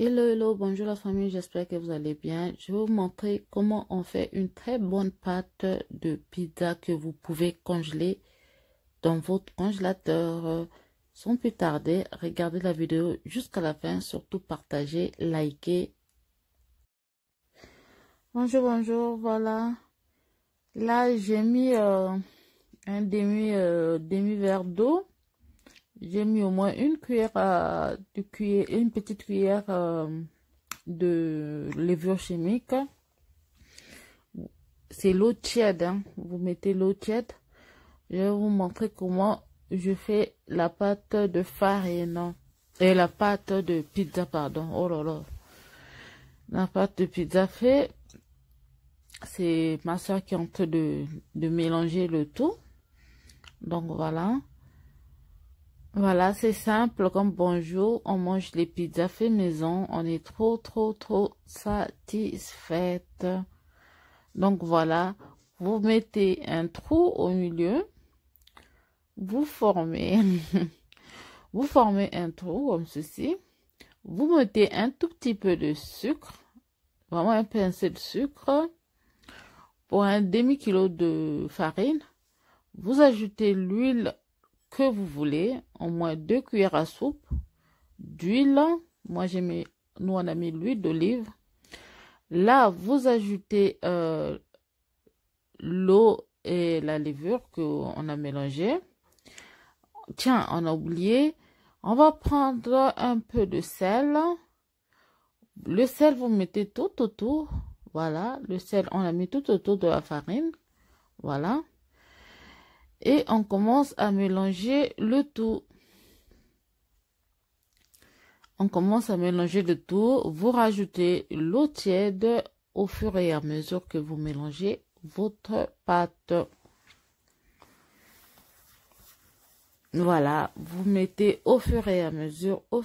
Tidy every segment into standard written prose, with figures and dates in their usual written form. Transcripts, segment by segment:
Hello, hello, bonjour la famille, j'espère que vous allez bien. Je vais vous montrer comment on fait une très bonne pâte de pizza que vous pouvez congeler dans votre congélateur. Sans plus tarder, regardez la vidéo jusqu'à la fin, surtout partagez, likez. Bonjour, bonjour, voilà. Là, j'ai mis un demi-verre d'eau. J'ai mis au moins une cuillère, une petite cuillère de levure chimique. C'est l'eau tiède, hein. Vous mettez l'eau tiède. Je vais vous montrer comment je fais la pâte de farine. Et la pâte de pizza, pardon. Oh là là. La pâte de pizza fait. C'est ma soeur qui est en train de mélanger le tout. Donc voilà. Voilà, c'est simple comme bonjour. On mange les pizzas fait maison. On est trop satisfaite. Donc voilà, vous mettez un trou au milieu. Vous formez, vous formez un trou comme ceci. Vous mettez un tout petit peu de sucre, vraiment un pincé de sucre. Pour un demi-kilo de farine, vous ajoutez l'huile que vous voulez, au moins 2 cuillères à soupe d'huile. Moi, nous on a mis l'huile d'olive. Là, vous ajoutez l'eau et la levure qu'on a mélangé. Tiens, on a oublié. On va prendre un peu de sel. Le sel, vous mettez tout autour. Voilà, le sel, on l'a mis tout autour de la farine. Voilà. Et on commence à mélanger le tout. On commence à mélanger le tout. Vous rajoutez l'eau tiède au fur et à mesure que vous mélangez votre pâte. Voilà, vous mettez au fur et à mesure, vous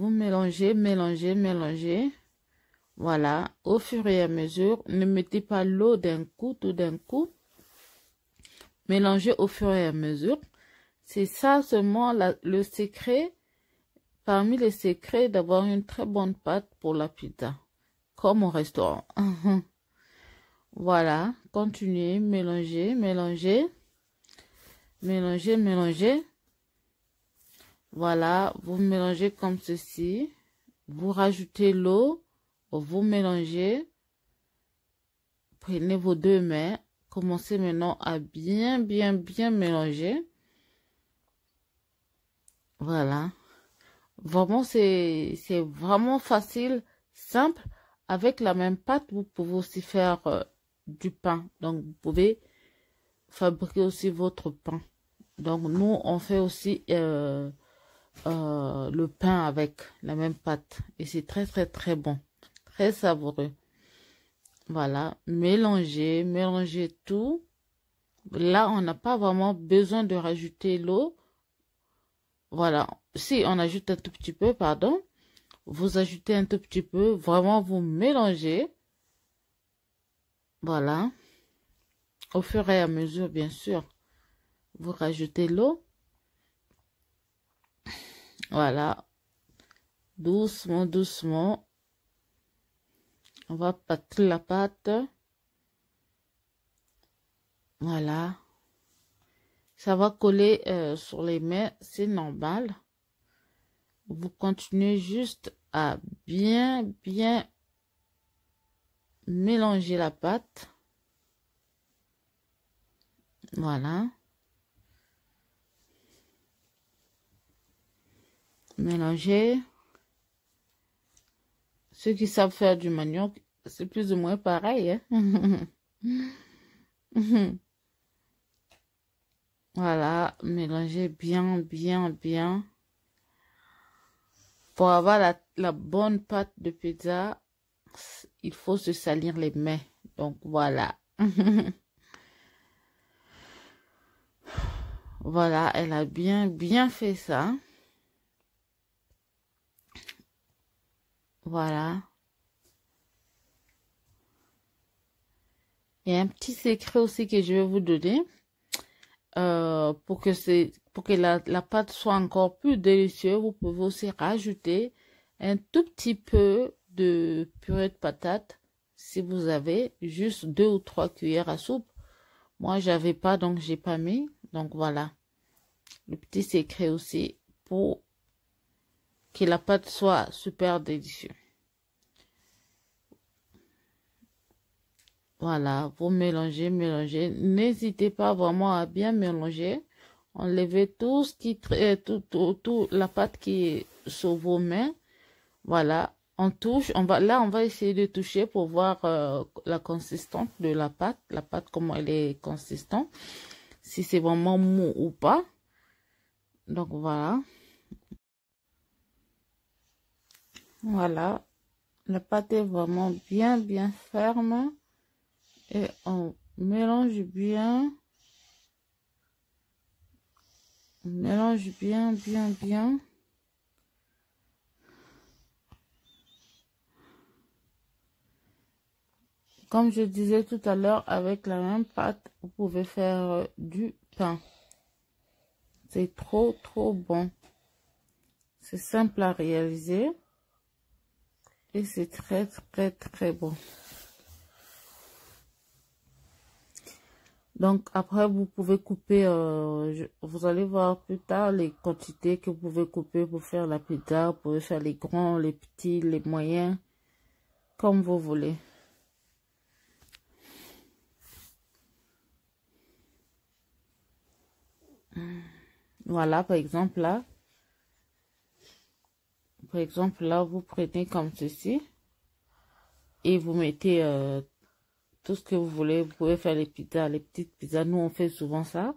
mélangez, mélangez. Voilà, au fur et à mesure, ne mettez pas l'eau d'un coup, tout d'un coup. Mélangez au fur et à mesure. C'est ça seulement le secret, parmi les secrets d'avoir une très bonne pâte pour la pizza, comme au restaurant. Voilà, continuez, mélangez. Voilà, vous mélangez comme ceci. Vous rajoutez l'eau, vous mélangez. Prenez vos deux mains. Commencez maintenant à bien mélanger. Voilà. Vraiment, c'est vraiment facile, simple. Avec la même pâte, vous pouvez aussi faire du pain. Donc, vous pouvez fabriquer aussi votre pain. Donc, nous, on fait aussi le pain avec la même pâte. Et c'est très bon. Très savoureux. Voilà. Mélangez tout. Là, on n'a pas vraiment besoin de rajouter l'eau. Voilà. Si on ajoute un tout petit peu, pardon. Vous ajoutez un tout petit peu. Vraiment, vous mélangez. Voilà. Au fur et à mesure, bien sûr. Vous rajoutez l'eau. Voilà. Doucement. On va pâter la pâte. Voilà. Ça va coller sur les mains, c'est normal. Vous continuez juste à bien mélanger la pâte. Voilà. Mélanger. Ceux qui savent faire du manioc, c'est plus ou moins pareil, hein? Voilà, mélangez bien. Pour avoir la bonne pâte de pizza, il faut se salir les mains. Donc voilà. Voilà, elle a bien fait ça. Voilà. Et un petit secret aussi que je vais vous donner pour que pour que la pâte soit encore plus délicieuse, vous pouvez aussi rajouter un tout petit peu de purée de patates. Si vous avez juste 2 ou 3 cuillères à soupe. Moi, j'avais pas, donc j'ai pas mis. Donc voilà. Le petit secret aussi pour que la pâte soit super délicieuse. Voilà, vous mélangez, mélangez. N'hésitez pas vraiment à bien mélanger. Enlevez tout ce qui tout la pâte qui est sur vos mains. Voilà, on touche. On va essayer de toucher pour voir la consistance de la pâte comment elle est consistante, si c'est vraiment mou ou pas. Donc voilà, voilà, la pâte est vraiment bien ferme et on mélange bien. On mélange bien. Comme je disais tout à l'heure, avec la même pâte, vous pouvez faire du pain. C'est trop bon. C'est simple à réaliser. Et c'est très bon. Donc après, vous pouvez couper, vous allez voir plus tard les quantités que vous pouvez couper pour faire la pizza. Vous pouvez faire les grands, les petits, les moyens, comme vous voulez. Voilà, par exemple là, vous prenez comme ceci et vous mettez tout ce que vous voulez. Vous pouvez faire les pizzas, les petites pizzas. Nous, on fait souvent ça.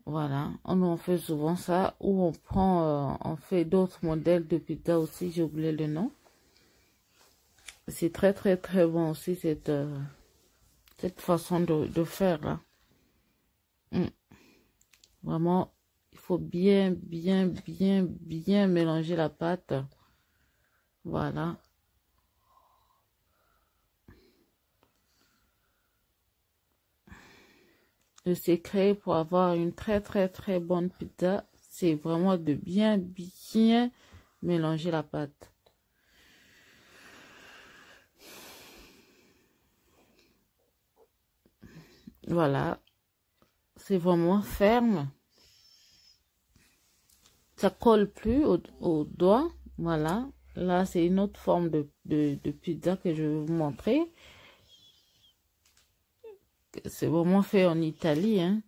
Voilà, on fait souvent ça. Ou on prend, on fait d'autres modèles de pizza aussi. J'ai oublié le nom. C'est très bon aussi cette façon de faire là. Vraiment, il faut bien mélanger la pâte. Voilà. Le secret pour avoir une très bonne pizza, c'est vraiment de bien mélanger la pâte. Voilà. C'est vraiment ferme. Ça colle plus au doigt. Voilà. Là, c'est une autre forme de pizza que je vais vous montrer. C'est vraiment fait en Italie, hein.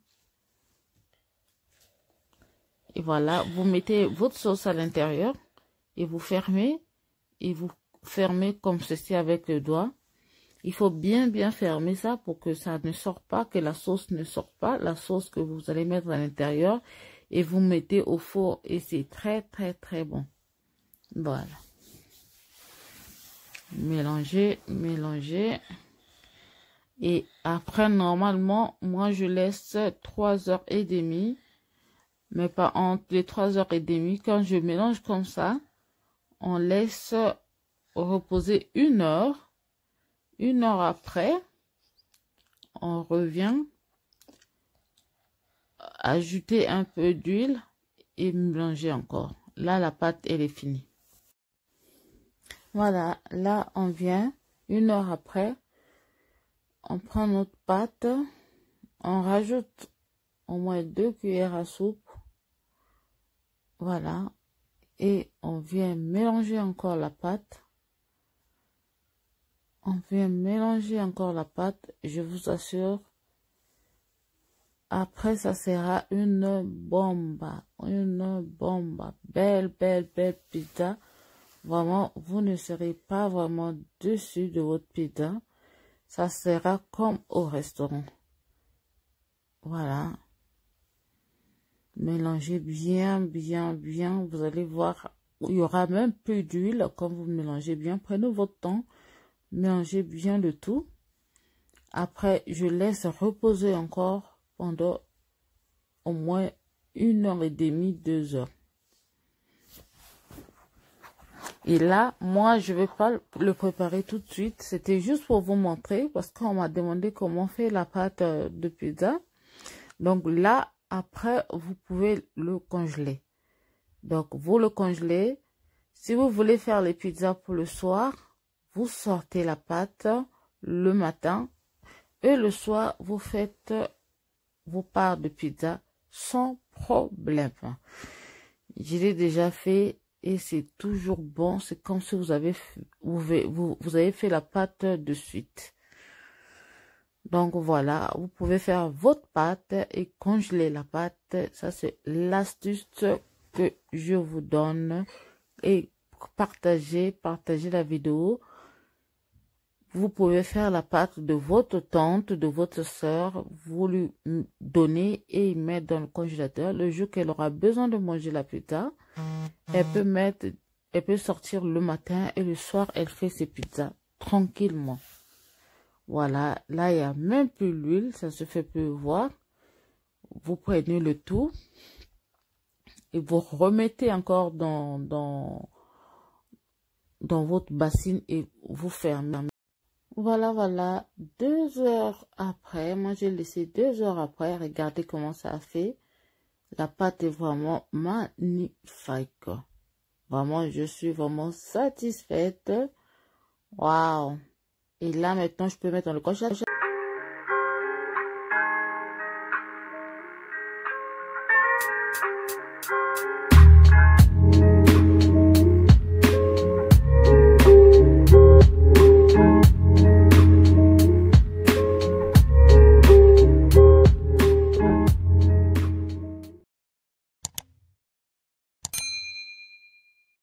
Et voilà, vous mettez votre sauce à l'intérieur et vous fermez. Et vous fermez comme ceci avec le doigt. Il faut bien fermer ça pour que ça ne sorte pas, que la sauce ne sorte pas. La sauce que vous allez mettre à l'intérieur. Et vous mettez au four et c'est très bon. Voilà. Mélangez. Et après, normalement, moi, je laisse 3h30. Mais pas entre les 3h30. Quand je mélange comme ça, on laisse reposer 1 heure. 1 heure après, on revient. Ajouter un peu d'huile et mélanger encore. Là, la pâte, elle est finie. Voilà, là, on vient 1 heure après. On prend notre pâte. On rajoute au moins 2 cuillères à soupe. Voilà. Et on vient mélanger encore la pâte. Je vous assure. Après, ça sera une bombe. Belle pizza. Vraiment, vous ne serez pas vraiment dessus de votre pizza. Ça sera comme au restaurant. Voilà. Mélangez bien. Vous allez voir, il y aura même plus d'huile quand vous mélangez bien. Prenez votre temps. Mélangez bien le tout. Après, je laisse reposer encore pendant au moins 1h30, 2 heures. Et là, moi, je vais pas le préparer tout de suite. C'était juste pour vous montrer parce qu'on m'a demandé comment faire la pâte de pizza. Donc là, après, vous pouvez le congeler. Donc, vous le congelez. Si vous voulez faire les pizzas pour le soir, vous sortez la pâte le matin et le soir, vous faites vos parts de pizza sans problème. Je l'ai déjà fait et c'est toujours bon. C'est comme si vous avez fait la pâte de suite. Donc voilà, vous pouvez faire votre pâte et congeler la pâte. Ça, c'est l'astuce que je vous donne. Et partagez la vidéo. Vous pouvez faire la pâte de votre tante, de votre soeur. Vous lui donnez et mettre dans le congélateur. Le jour qu'elle aura besoin de manger la pizza, elle peut sortir le matin et le soir, elle fait ses pizzas tranquillement. Voilà, là, il n'y a même plus l'huile, ça se fait plus voir. Vous prenez le tout et vous remettez encore dans votre bassine et vous fermez. Voilà, 2 heures après, moi j'ai laissé 2 heures après, regardez comment ça a fait. La pâte est vraiment magnifique. Vraiment, je suis vraiment satisfaite. Waouh! Et là, maintenant, je peux mettre dans le congélateur.